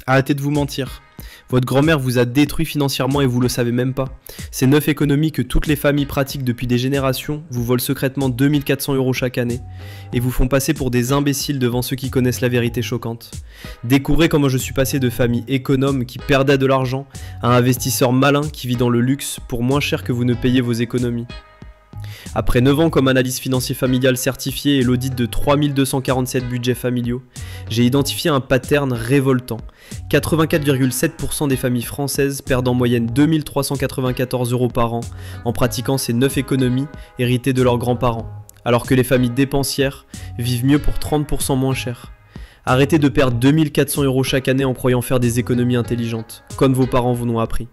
Arrêtez de vous mentir. Votre grand-mère vous a détruit financièrement et vous le savez même pas. Ces 9 économies que toutes les familles pratiquent depuis des générations vous volent secrètement 2400 € chaque année et vous font passer pour des imbéciles devant ceux qui connaissent la vérité choquante. Découvrez comment je suis passé de famille économe qui perdait de l'argent à un investisseur malin qui vit dans le luxe pour moins cher que vous ne payez vos économies. Après 9 ans comme analyse financier familial certifié et l'audit de 3247 budgets familiaux, j'ai identifié un pattern révoltant. 84,7% des familles françaises perdent en moyenne 2394 € par an en pratiquant ces 9 économies héritées de leurs grands-parents, alors que les familles dépensières vivent mieux pour 30% moins cher. Arrêtez de perdre 2400 € chaque année en croyant faire des économies intelligentes, comme vos parents vous l'ont appris.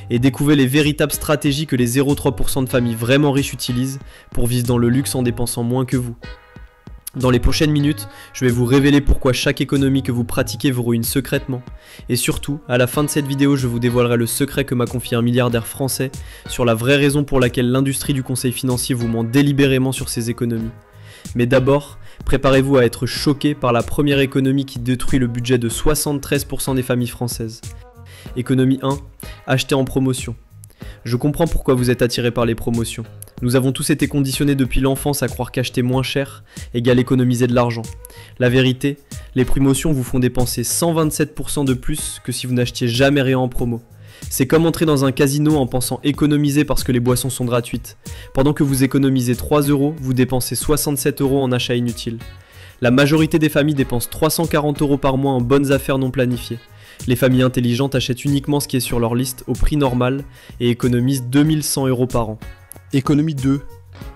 Et découvrez les véritables stratégies que les 0,3% de familles vraiment riches utilisent pour vivre dans le luxe en dépensant moins que vous. Dans les prochaines minutes, je vais vous révéler pourquoi chaque économie que vous pratiquez vous ruine secrètement. Et surtout, à la fin de cette vidéo, je vous dévoilerai le secret que m'a confié un milliardaire français sur la vraie raison pour laquelle l'industrie du conseil financier vous ment délibérément sur ses économies. Mais d'abord, préparez-vous à être choqué par la première économie qui détruit le budget de 73% des familles françaises. Économie 1, acheter en promotion. Je comprends pourquoi vous êtes attiré par les promotions. Nous avons tous été conditionnés depuis l'enfance à croire qu'acheter moins cher égale économiser de l'argent. La vérité, les promotions vous font dépenser 127% de plus que si vous n'achetiez jamais rien en promo. C'est comme entrer dans un casino en pensant économiser parce que les boissons sont gratuites. Pendant que vous économisez 3 €, vous dépensez 67 € en achats inutiles. La majorité des familles dépensent 340 € par mois en bonnes affaires non planifiées. Les familles intelligentes achètent uniquement ce qui est sur leur liste au prix normal et économisent 2100 € par an. Économie 2.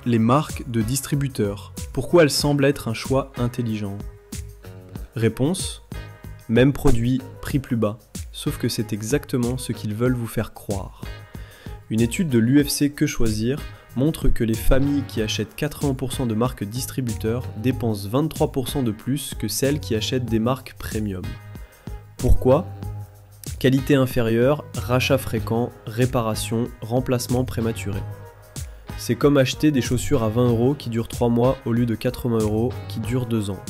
Les marques de distributeurs. Pourquoi elles semblent être un choix intelligent? Réponse: même produit, prix plus bas. Sauf que c'est exactement ce qu'ils veulent vous faire croire. Une étude de l'UFC Que Choisir montre que les familles qui achètent 80% de marques distributeurs dépensent 23% de plus que celles qui achètent des marques premium. Pourquoi? Qualité inférieure, rachat fréquent, réparation, remplacement prématuré. C'est comme acheter des chaussures à 20 € qui durent 3 mois au lieu de 80 € qui durent 2 ans.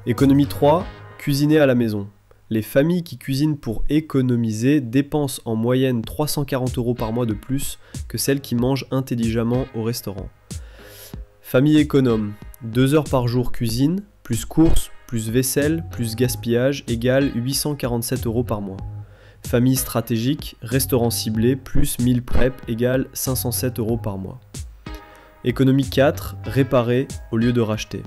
Économie 3, cuisiner à la maison. Les familles qui cuisinent pour économiser dépensent en moyenne 340 € par mois de plus que celles qui mangent intelligemment au restaurant. Famille économe, 2 heures par jour cuisine, plus courses, plus vaisselle, plus gaspillage égale 847 € par mois. Famille stratégique, restaurant ciblé, plus 1000 prep égale 507 € par mois. Économie 4, réparer au lieu de racheter.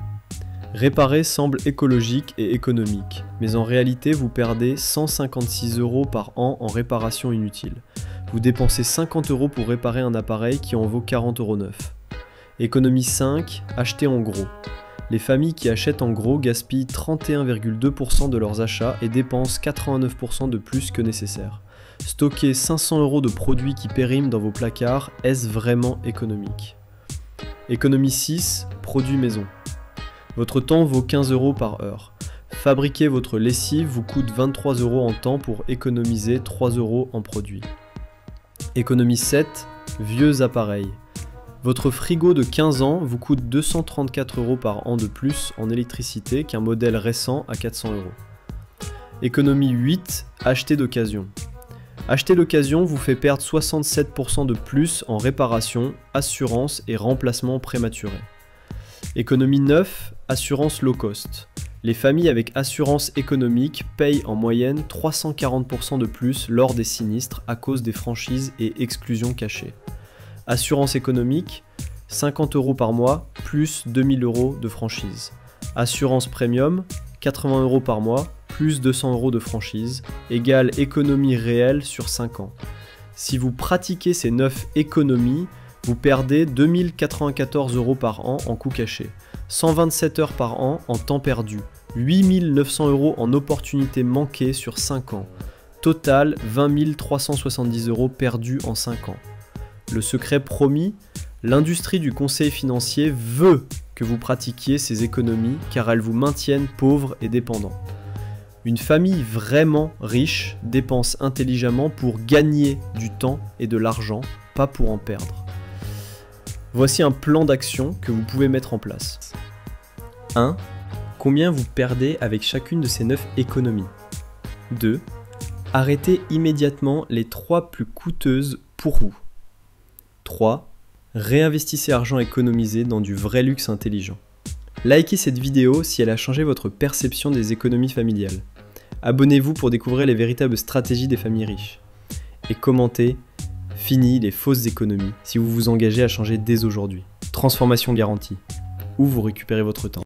Réparer semble écologique et économique, mais en réalité vous perdez 156 € par an en réparation inutile. Vous dépensez 50 € pour réparer un appareil qui en vaut 40 € neuf. Économie 5, acheter en gros. Les familles qui achètent en gros gaspillent 31,2% de leurs achats et dépensent 89% de plus que nécessaire. Stocker 500 € de produits qui périment dans vos placards, est-ce vraiment économique? Économie 6, produits maison. Votre temps vaut 15 € par heure. Fabriquer votre lessive vous coûte 23 € en temps pour économiser 3 € en produits. Économie 7, vieux appareils. Votre frigo de 15 ans vous coûte 234 € par an de plus en électricité qu'un modèle récent à 400 €. Économie 8, acheter d'occasion. Acheter d'occasion vous fait perdre 67% de plus en réparation, assurance et remplacement prématuré. Économie 9, assurance low cost. Les familles avec assurance économique payent en moyenne 340% de plus lors des sinistres à cause des franchises et exclusions cachées. Assurance économique, 50 € par mois, plus 2000 € de franchise. Assurance premium, 80 € par mois, plus 200 € de franchise, égale économie réelle sur 5 ans. Si vous pratiquez ces 9 économies, vous perdez 2094 € par an en coûts cachés, 127 heures par an en temps perdu, 8900 € en opportunités manquées sur 5 ans. Total, 20 370 € perdus en 5 ans. Le secret promis, l'industrie du conseil financier veut que vous pratiquiez ces économies car elles vous maintiennent pauvres et dépendants. Une famille vraiment riche dépense intelligemment pour gagner du temps et de l'argent, pas pour en perdre. Voici un plan d'action que vous pouvez mettre en place. 1. Combien vous perdez avec chacune de ces 9 économies? 2. Arrêtez immédiatement les 3 plus coûteuses pour vous. 3. Réinvestissez argent économisé dans du vrai luxe intelligent. Likez cette vidéo si elle a changé votre perception des économies familiales. Abonnez-vous pour découvrir les véritables stratégies des familles riches. Et commentez, fini les fausses économies si vous vous engagez à changer dès aujourd'hui. Transformation garantie. Ou vous récupérez votre temps.